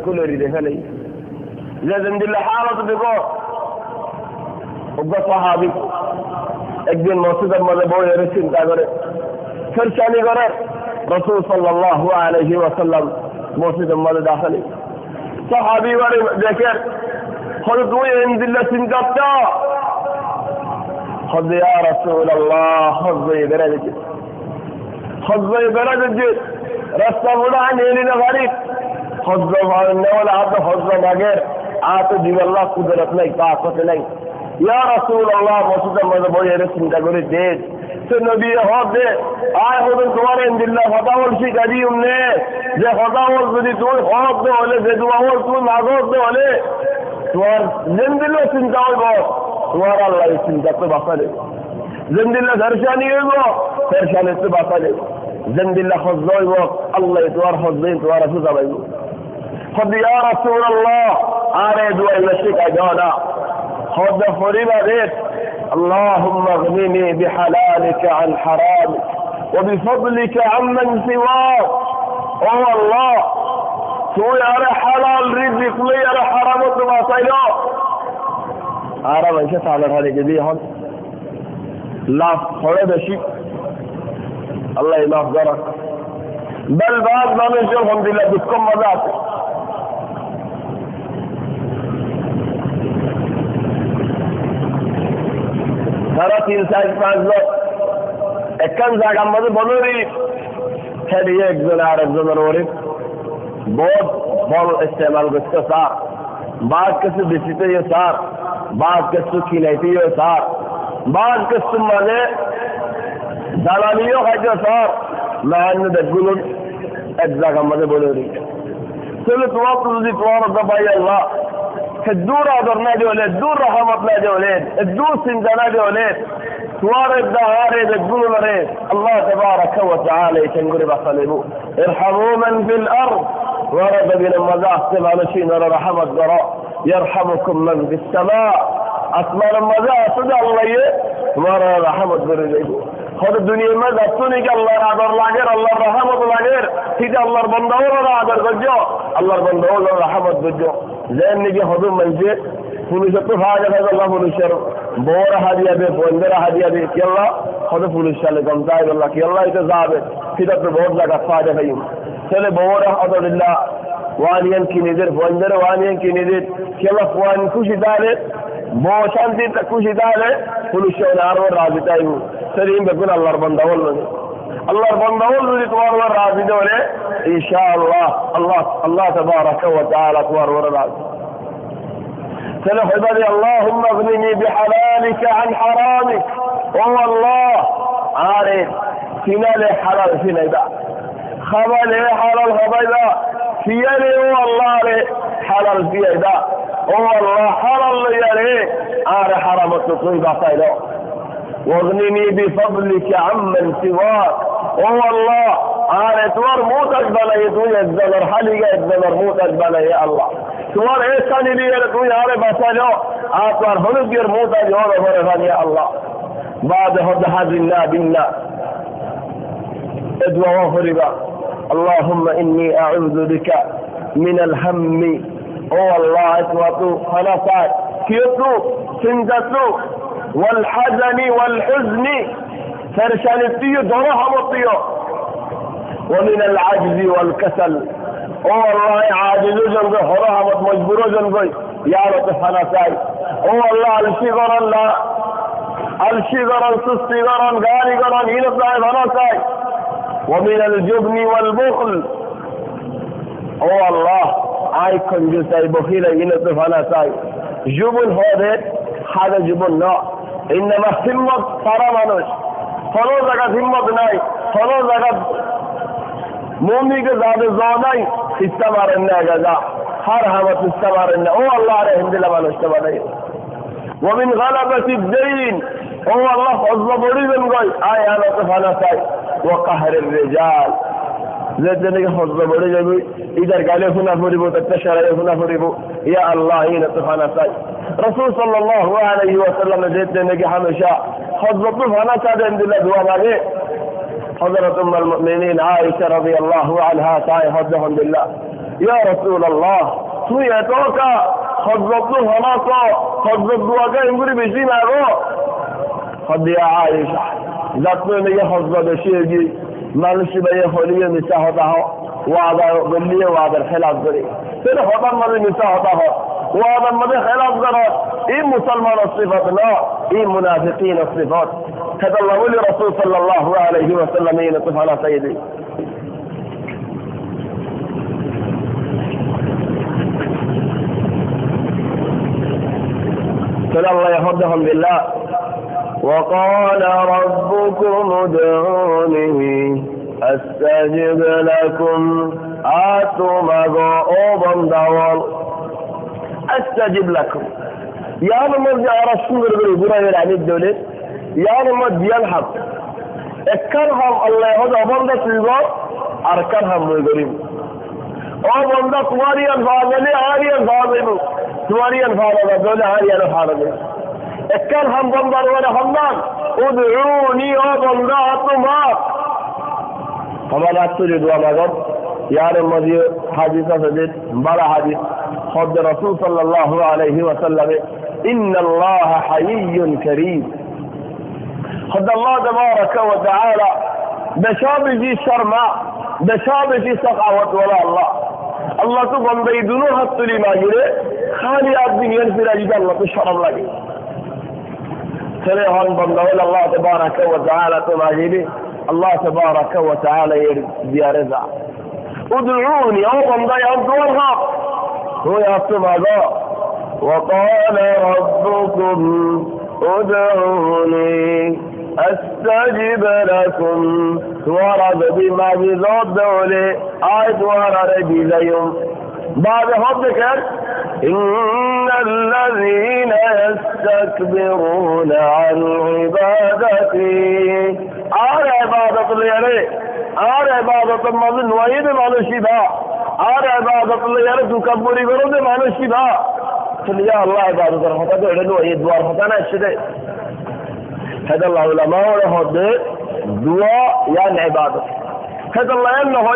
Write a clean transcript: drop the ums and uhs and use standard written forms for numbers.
কুলেরি দেখে নেই যে জিন্দিল্লা হালত দেব অজ্ঞ সাহাবি একদিন মসজিদের মধ্যে বইয়ের চিন্তা করে ফেরশানি করে রাসূল সাল্লাল্লাহু আলাইহি ওয়াসাল্লাম মসজিদের মধ্যে দাখালি সাহাবি বারে দেখেন হযরত ওই জিন্দিল্লা চিন্তা করতে হযরত ইয়া রাসূলুল্লাহ হযরত বেরাজে রাস্তা বড় আনেলি না গাড়ি হযরত নেওয়ালা হাত হযরত আগের আত দিবাল্লাহ কুদরত নাই তাকত নাই ইয়া রাসূলুল্লাহ মসজিদের মধ্যে বইয়ের চিন্তা করে দে সে নবী হবে আয় হযরত তোমার ইনদিল্লাহ হদাওল শিখাদি উমনে যে হদাওল যদি তুই হক দে হলে যে দুয়াওল তুই নাগত দে হলে তোমার জিন্দিল্লাহ চিন্তা হইব তোমার আল্লাহ চিন্তা তো বাঁচালে জিন্দিল্লাহ দর্শানি হইব দর্শানি তো বাঁচালে জিন্দিল্লাহ হজ্জ হইব আল্লাহ তোমার হজ্জিন তোমার সুজা পাইব হদ ইয়া রাসূলুল্লাহ আরে দুয়া শিখাই দাও না হদ পরিবারের اللهم اغنني بحلالك عن حرامك وبفضلك عمن سواك او الله تو يا حلال رزق لي يا حرام ما صايلو আর ভাইসা তাহলে ঘরে যদি হন লাভ পড়ে বেশি আল্লাহ মাফ করা বেলবাদ মানুষ আলহামদুলিল্লাহ দুঃখ মজা আছে তারা 3-4-5 লোক একখান জায়গার মধ্যে বলি খেলিয়ে একজন আর একজনের ওরে বহুত বল ইস্তেমাল করতে স্যার বাদ কিছু বেশিতে স্যার বাদ কিছু কিনাইতে স্যার বাদ কিছু মানে জ্বালানিও খাইতে স্যার মেহান্ন দেখগুলো এক জায়গার মধ্যে বলে চলো তোমার যদি তোমার পাই আল্লাহ দূর আদর না দেওয়ালে দূর রহমত না দেওয়ালে দূর চিন্তা না দেওয়ালে তোমার الدهار দেখগুলো রে আল্লাহ تبارك وتعالى يتنقل بخلبه ارحموا من في الأرض ورد بنا مزاحة مالشين رحمة قراء يرحمكم من في السماء أسمان مزاحة صدى الله ورد رحمة قراء خذ الدنيا ماذا سنك الله عدر العجر الله رحمة العجر تيجي الله البندور عدر قجو الله البندور رحمة قجو زين نجي خذوا منزل পুলিশের তো ভাড়া দেখা আল্লাহ পুলিশের বড় হাদিয়া দে বন্ধের হাদিয়া দে কি আল্লাহ কত পুলিশ চালে কম তাই আল্লাহ কি আল্লাহ এটা যাবে সেটা তো বহুত জায়গা ফায়দা পাই ছেলে বড় আলহামদুলিল্লাহ ওয়ানিয়ান কি নিজের বন্ধের ওয়ানিয়ান কি নিজের কি আল্লাহ ওয়ান খুশি তাহলে বড় শান্তি খুশি তাহলে পুলিশের আরো রাজি তাই সেদিন বেগুন আল্লাহর বান্দা বললো আল্লাহর বান্দা বল যদি তোমার রাজি দেবে ইনশাআল্লাহ আল্লাহ আল্লাহ তাবারাকা ওয়া তাআলা তোমার রাজি سلف عبادي اللهم اغنني بحلالك عن حرامك هو الله عارف فينا حلال فينا ذا خبالي حلال خبالي فيني هو الله لي حلال فينا ذا هو الله حلال لي عارف حرامك طيبة فينا واغنني بفضلك عمن سواك هو الله عارف توار موتك بنا يدوي الزمر حلقة الزمر موتك بنا يا الله তোমার এসানি নিয়ে তুমি আরে বাঁচালো আপনার হলুদের মোটা জড়ো করে ভানিয়া আল্লাহ বাদ হদ হাজিল্লা বিল্লাহ ادعوا فربا اللهم إني أعوذ بك من الهم او الله اتواتو خلصات كيوتو سنجتو والحزن والحزن فرشان التيو درهم التيو ومن العجز والكسل او الله عاجز جنگ حرامت مجبور جنگ یارت فناسای او الله الشغران سستغران غارغران ينصاي فناسای ومن الجبن والبخل او الله اي کنجوسای بخیل ينص فناسای جبن هذا هذا جبن لا انما همت সারা মানুষ কোনো জায়গা হিম্মত নাই কোনো জায়গা مومنك زاد زاداي استمرنا جزاء حرمت استمرنا او الله رحم دل ما نستمرنا ومن غلبة الدين هو الله عظم ريزن قال اي انا تفنساي وقهر الرجال زدنك عظم ريزن اذا قال هنا فريبو تتشرع هنا فريبو يا الله هنا تفنساي رسول صلى الله عليه وسلم زدنك حمشا عظم تفنساي عند الله دعاء ماغي حضرت ام المؤمنين عائشة رضي الله عنها تعالى حدهم بالله ইয়া রাসূলুল্লাহ তুই এতকা হযরত হলাক হযরত দুয়াকে ইমরি বেশি মারো হদিয়া আয়েশা যাতে নিয়ে হযরত বেশি মানুষ ভাইয়ে হলিয়ে মিশা হতা হয় ওয়াদা বললিয়ে ওয়াদার খেলাফ করে फिर हदन मजे मिसा होता हो वो आदम मजे खिलाफ करो ये मुसलमान सिफत ना ये मुनाफिकीन सिफत هذا الله ولي رسول صلى الله عليه وسلم ينطف على سيدي فلا الله يهدهم بالله وقال ربكم ادعوني استجب لكم آتوا مغوبا دول استجب لكم يا نمد يا رسول الله براير عن الدولة يا نمد ينحب اكرهم الله يهد أبندا سيبار أركرهم مغرب أبندا تواريا فاضلي عاريا فاضلي تواريا فاضلي دولة عاريا فاضلي اكرهم بندر ولا خمدان ادعوني أبندا أتما فما تريد وما यार मजी हादिसा से बड़ा हादिस खुद रसूल सल्लल्लाहु अलैहि वसल्लम इन्न अल्लाह हय्युन करीम खुद अल्लाह तबारक व तआला बशाबजी शर्मा बशाबजी सखावत वाला अल्लाह तो बंदे दोनों हाथ तुली मांगे खाली आदमी नियन फिर अल्लाह को शर्म लगे चले हम बंदा अल्लाह तबारक व तआला तो मांगे अल्लाह तबारक व तआला ये दिया रजा ادعوني أوضا ينظرها هو يحسب هذا وقال ربكم ادعوني استجب لكم ورد بما بذات دولي آية ورد بزيهم بعد حبك إن الذين يستكبرون عن عبادتي على عبادة الله আর ইবাদতের মাঝে নয়বে মানুষই ভা আর ইবাদত লইয়ারে দুকাব্বরি করতে মানুষই ভা চলিয়া আল্লাহ ইবাদতের কথা তো এটা নয় দুয়ার কথা না সেটা هذا الله علماء ولا هذا دعاء يعني عبادة هذا الله إنه هو